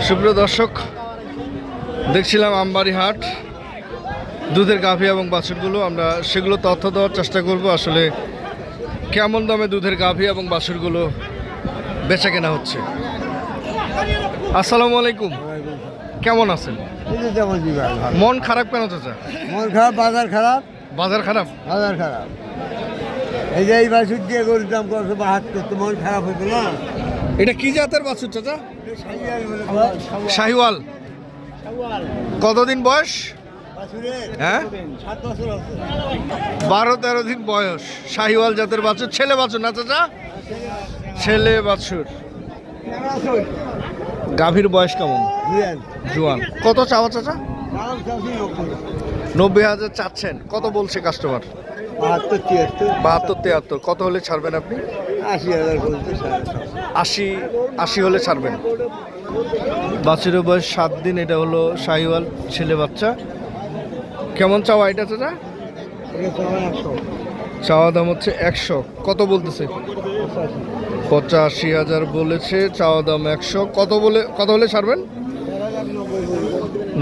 সুপ্রিয় দর্শক, দেখছিলাম আমবাড়ি হাট দুধের গাভী এবং বাছুরগুলো। আমরা সেগুলো তথ্য দেওয়ার চেষ্টা করব, আসলে কেমন দামে দুধের গাভী এবং বাছুরগুলো বেচা কেনা হচ্ছে। আসসালামু আলাইকুম, কেমন আছেন? মন খারাপ কেন চাচা? মন খারাপ, বাজার খারাপ। বাজার খারাপ? বাজার খারাপ। এই যে এই বাছুর দিয়ে গরুর দাম করছে ৭২, তো মন খারাপ হতো না। এটা কি জাতের বাছুর চাচা? শাহিওয়াল। কতদিন বয়স? হ্যাঁ, 12-13 দিন বয়স। শাহিওয়াল জাতের বাছুর, ছেলে বাছুর না চাচা? ছেলে বাছুর। গাভীর বয়স কেমন? জোয়ান। কত চাওয়া চাচা? 90,000 চাচ্ছেন। কত বলছে কাস্টমার? 72-73। কত হলে ছাড়বেন আপনি? 80,000 বলতে। 80 হলে ছাড়বেন। বাছুরের বয়স 7 দিন। এটা হলো শাহিওয়াল ছেলে বাচ্চা। কেমন চাওয়া এটা চাচা? চাওয়া দাম হচ্ছে 100। কত বলতেছে? 85,000 বলেছে। চাওয়া দাম 100। কত হলে ছাড়বেন?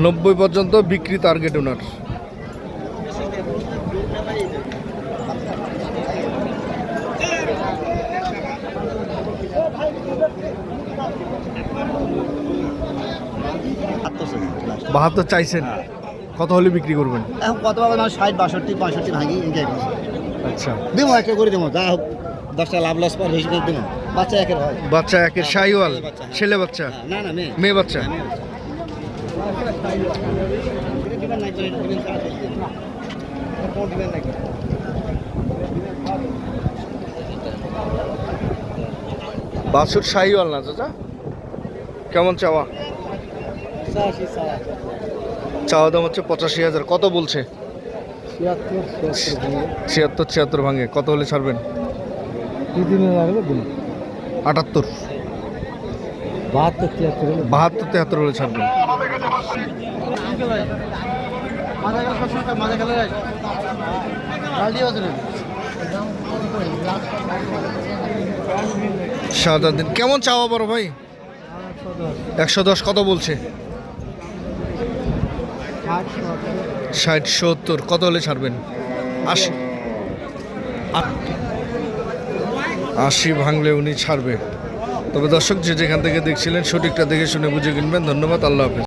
90 পর্যন্ত বিক্রি টার্গেট ওনার। বাহাত্তর চাইছেন। কত হলে বিক্রি করবেন? এখন কত পাবো না? 60, 62, 65 ভাঙি। আচ্ছা, দেবো একটা করে দেবো, যা হোক 10টা লাভ লস পর বেশি করে দেবো। বাচ্চা একের হয়। বাচ্চা একের শাহিওয়াল ছেলে বাচ্চা? না না, মেয়ে বাচ্চা। বাছুর শাহিওয়াল না চাচা? কেমন চাওয়া? চাওয়া দাম হচ্ছে 85,000। কত বলছে? 76 ভাঙে। কত হলে ছাড়বেন? 78, 72-73 হলে ছাড়বেন। সাত দিন। কেমন চাওয়া বড় ভাই? 110। কত বলছে? 60-70। কত হলে ছাড়বেন? 80 ভাঙলে উনি ছাড়বে। তবে দর্শক, যে যেখান থেকে দেখছিলেন সঠিকটা দেখে শুনে বুঝে কিনবেন। ধন্যবাদ। আল্লাহ হাফেজ।